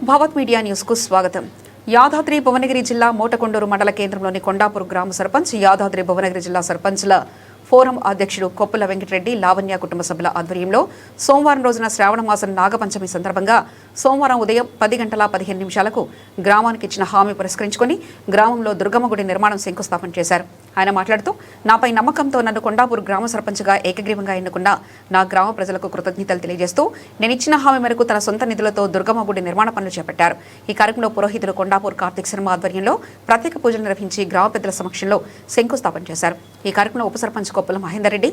Bhavat media news కు స్వాగతం. యాదాద్రి భువనగిరి జిల్లా మోటకొండూరు మండల కేంద్రంలోని కొండాపూర్ గ్రామ సర్పంచ్, యాదాద్రి భువనగిరి జిల్లా సర్పంచ్ల ఫోరం అధ్యక్షుడు కొప్పుల వెంకటరెడ్డి, లావణ్య కుటుంబ సభ్యుల ఆధ్వర్యంలో సోమవారం రోజున శ్రావణ మాసం నాగపంచమి సందర్భంగా సోమవారం ఉదయం 10:15 గ్రామానికి ఇచ్చిన హామీ పురస్కరించుకుని గ్రామంలో దుర్గమ్మ గుడి నిర్మాణం శంకుస్థాపన చేశారు. ఆయన మాట్లాడుతూ, నాపై నమ్మకంతో నన్ను కొండాపూర్ గ్రామ సర్పంచ్గా ఏకగ్రీవంగా ఎన్నుకున్న నా గ్రామ ప్రజలకు కృతజ్ఞతలు తెలియజేస్తూ నేనిచ్చిన హామీ మేరకు తన సొంత నిధులతో దుర్గమ్మ గుడి నిర్మాణ పనులు చేపట్టారు. ఈ కార్యక్రమంలో పురోహితులు కొండాపూర్ కార్తిక్ శర్మ ఆధ్వర్యంలో ప్రత్యేక పూజలు నిర్వహించి గ్రామ పెద్దల సమక్షంలో శంకుస్థాపన చేశారు. ఈ కార్యక్రమంలో ఉప సర్పంచ్ కొప్పుల మహేందర్ రెడ్డి,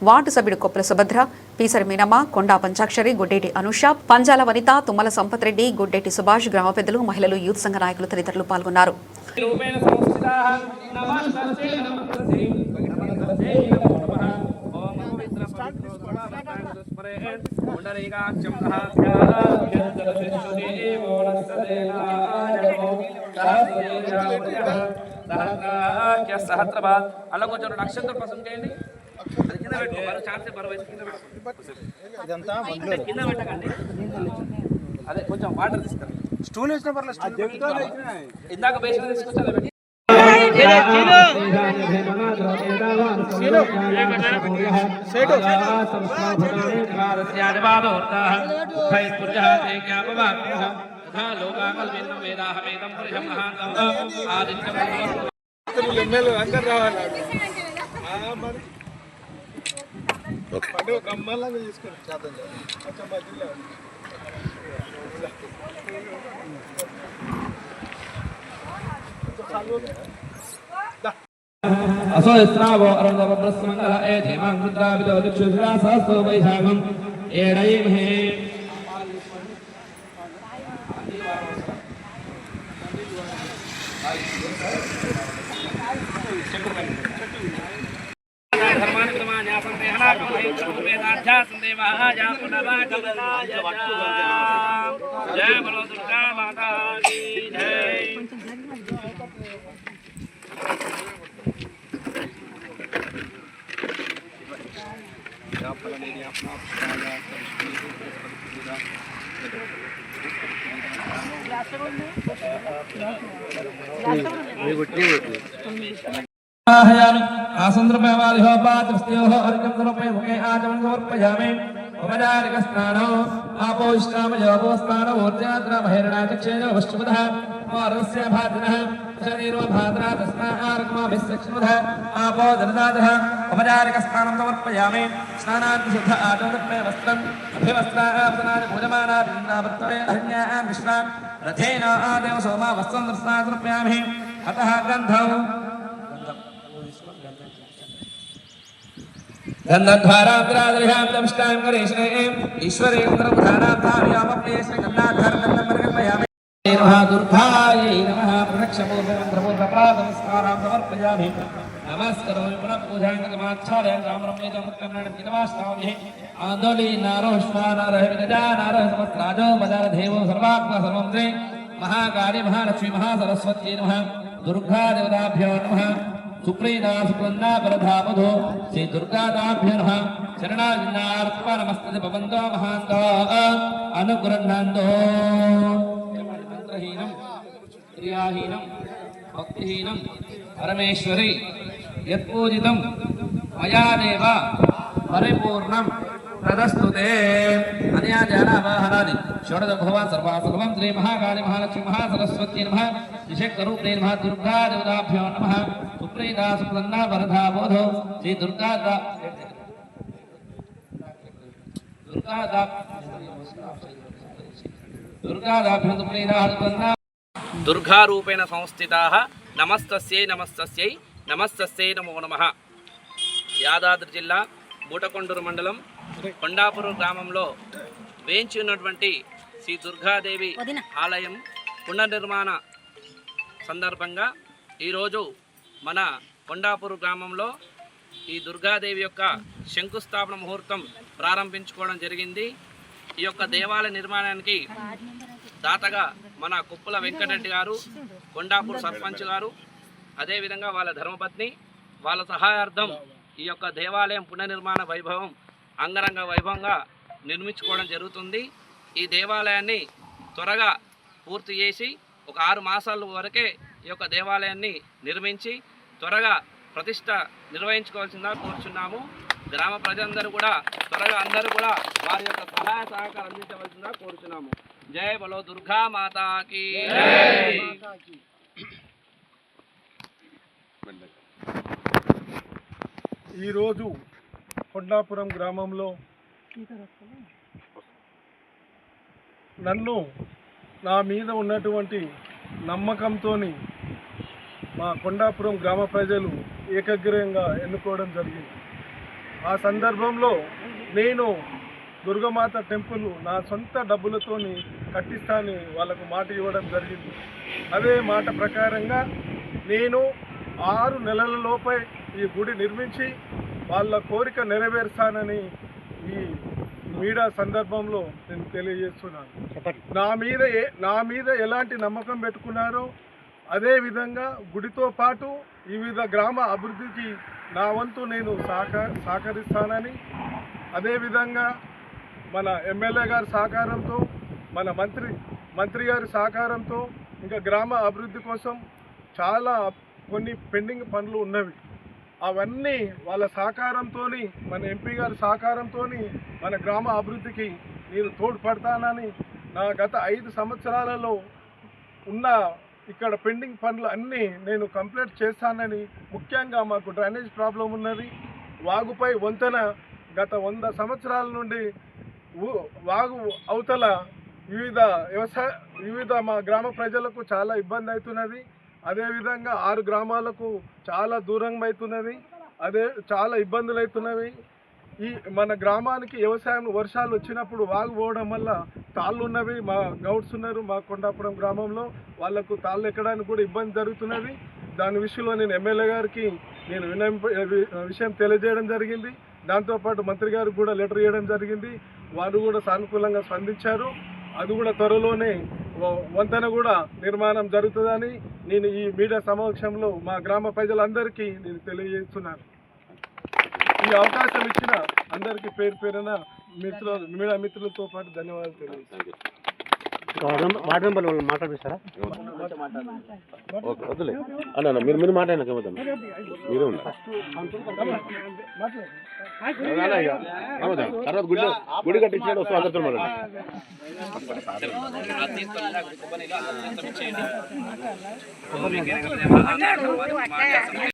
వార్డు సభ్యుడు కొప్పుల సుభద్ర, పీసరి మీనమ్మ, కొండా పంచాక్షరి, గుడ్డేటి అనుష, పంజాల వనిత, తుమ్మల సంపత్ రెడ్డి, గుడ్డేటి సుభాష్, గ్రామ పెద్దలు, మహిళలు, యూత్ సంఘ నాయకులు తదితరులు పాల్గొన్నారు. సహస్రబాద్ అలా కొంచెం నక్షత్రం పసంद చేయండి. అదే కొంచెం వాటర్ తీసుకురండి. స్టూల్ వేసిన పర్లేదు, ఇందాక బేసిన తీసుకొచ్చి असो स्त्रावो अरुणव ब्रह्मंगल ए धीमं रुद्राविदो दिक्षुरा सहस्रो वैशाखं एडयेमहे धर्मानि ब्रह्मण्यासं देहनाकं वेदाध्या संदेवाः या पुनरागमनाय जय बोलो दुर्गा माता की जय. आसंद्रमेवालिहोपातस्त्योः अर्घ्यं समर्पये मुखे आचमनं समर्पयामि. उपचारिकस्नानो आपोष्टामयोगोस्नानो ऊर्जाद्रामहेरणाचक्षेण वश्चुपदः मार्गस्य भाद्रः शरीरो भाद्रा तस्मार्गमाभिस्सक्ष्मदः आपो दर्दादः. उपचारिकस्नानं समर्पयामि. स्नानाद्विशुद्ध आचमनप्रे वस्त्रम् अभिवस्त्राभूषणानि पूजमानाभिन्नावर्तवे अरण्यां विश्राम् रथेन आदेव सोमा वस्त्रं दर्शनाय समर्पयामि. अतः गन्धौ गन्धद्वारान्तरादृशां करेशे ईश्वरेन्द्रप्रधानाभ्यामप्रेष्य गन्धाधारगन्धमर्गमयामि. नमः दुर्गायै नमः. प्रदक्षिणपूर्वमन्त्रपूर्वप्रातनमस्कारां समर्पयामि. नमस्करोमि पुनः पूजाङ्गमाच्छादयं रामरम्येतमुत्कर्णाणमिदवास्तामि. आन्दोलीनारोश्वानारः विगजानारः समस्त्राजो बजारदेवो सर्वात्मा सर्वं महाकाली महालक्ष्मी महासरस्वती नमः. दुर्गादेवताभ्यो नमः. सुप्रीना सुप्रन्ना परधामधो श्री दुर्गादाभ्यो नमः. शरणार्पणमस्तते भवन्तो महान्तो अनुगृह्णन्तो. मंत्रहीनं क्रियाहीनं भक्तिहीनं परमेश्वरी यत्पूजितं मया देव परिपूर्णं तदस्तुते. अनया ध्यानावाहनानि षोडश भगवान् सर्वासर्वं श्री महाकाली महालक्ष्मी महासरस्वती नमः. विशेषरूपे नमः. दुर्गा देवताभ्यो नमः. सुप्रीता सुप्रन्ना वरदा बोधो श्री दुर्गादाभ्यो सुप्रीता सुप्रन्ना दुर्गा रूपेण संस्थिताः. नमस्तस्यै नमस्तस्यै नमस्तस्यै नमो नमः. యాదాద్రి జిల్లా మూటకొండూరు మండలం కొండాపూర్ గ్రామంలో వేంచి ఉన్నటువంటి శ్రీ దుర్గాదేవి ఆలయం పునర్నిర్మాణ సందర్భంగా ఈరోజు మన కొండాపూర్ గ్రామంలో ఈ దుర్గాదేవి యొక్క శంకుస్థాపన ముహూర్తం ప్రారంభించుకోవడం జరిగింది. ఈ యొక్క దేవాలయ నిర్మాణానికి దాతగా మన కొప్పుల వెంకటరెడ్డి గారు, కొండాపూర్ సర్పంచ్ గారు, అదేవిధంగా వాళ్ళ ధర్మపత్ని, వాళ్ళ సహాయార్థం ఈ యొక్క దేవాలయం పునర్నిర్మాణ వైభవం అంగరంగ వైభవంగా నిర్మించుకోవడం జరుగుతుంది. ఈ దేవాలయాన్ని త్వరగా పూర్తి చేసి ఒక 6 మాసాల వరకే ఈ యొక్క దేవాలయాన్ని నిర్మించి త్వరగా ప్రతిష్ట నిర్వహించుకోవాల్సిందిగా కోరుచున్నాము. గ్రామ ప్రజలందరూ కూడా త్వరగా అందరూ కూడా వారి యొక్క సహాయ సహకారం అందించవలసిందిగా కోరుచున్నాము. జై బలో దుర్గా మాతాకి. ఈరోజు కొండాపురం గ్రామంలో నన్ను నా మీద ఉన్నటువంటి నమ్మకంతో మా కొండాపురం గ్రామ ప్రజలు ఏకగ్రీవంగా ఎన్నుకోవడం జరిగింది. ఆ సందర్భంలో నేను దుర్గమాత టెంపుల్ నా సొంత డబ్బులతోని కట్టిస్తానని వాళ్ళకు మాట ఇవ్వడం జరిగింది. అదే మాట ప్రకారంగా నేను 6 నెలలలోపే ఈ గుడి నిర్మించి వాళ్ళ కోరిక నెరవేర్చానని ఈ మీడియా సందర్భంలో నేను తెలియజేస్తున్నాను. నా మీద ఎలాంటి నమ్మకం పెట్టుకున్నారో అదే విధంగా గుడితో పాటు వివిధ గ్రామ అభివృద్ధికి నా వంతు నేను సహకరిస్తానని, అదేవిధంగా మన ఎమ్మెల్యే గారి సహకారంతో, మన మంత్రి గారి సహకారంతో ఇంకా గ్రామ అభివృద్ధి కోసం చాలా కొన్ని పెండింగ్ పనులు ఉన్నవి. అవన్నీ వాళ్ళ సహకారంతో, మన ఎంపీ గారి సహకారంతో మన గ్రామ అభివృద్ధికి నేను తోడ్పడతానని, నా గత 5 సంవత్సరాలలో ఉన్న ఇక్కడ పెండింగ్ పనులు అన్నీ నేను కంప్లీట్ చేస్తానని, ముఖ్యంగా మాకు డ్రైనేజ్ ప్రాబ్లం ఉన్నది. వాగుపై వంతెన గత 100 సంవత్సరాల నుండి వాగు అవతల వివిధ మా గ్రామ ప్రజలకు చాలా ఇబ్బంది అవుతున్నది. అదేవిధంగా 6 గ్రామాలకు చాలా దూరం అవుతున్నది. చాలా ఇబ్బందులు అవుతున్నవి. ఈ మన గ్రామానికి వ్యవసాయం వర్షాలు వచ్చినప్పుడు వాగు పోవడం వల్ల తాళ్ళు ఉన్నవి. మా గౌడ్స్ ఉన్నారు మా కొండాపురం గ్రామంలో, వాళ్లకు తాళ్ళు ఎక్కడానికి కూడా ఇబ్బంది జరుగుతున్నది. దాని విషయంలో నేను ఎమ్మెల్యే గారికి నేను విషయం తెలియజేయడం జరిగింది. దాంతోపాటు మంత్రి గారికి కూడా లెటర్ ఇవ్వడం జరిగింది. వారు కూడా సానుకూలంగా స్పందించారు. అది కూడా త్వరలోనే వంతెన కూడా నిర్మాణం జరుగుతుందని నేను ఈ మీడియా సమక్షంలో మా గ్రామ ప్రజలందరికీ నేను తెలియజేస్తున్నాను. ఈ అవకాశం ఇచ్చిన అందరికీ పేరు పేరున మీడియా మిత్రులతో పాటు ధన్యవాదాలు తెలియజేస్తాను. మాట్లాడిస్తారా? వద్దులే అన్న, మీరు మాట్లాడినాక మీరు తర్వాత గుడి కట్టించాడు స్వాగతం మాట్లాడండి.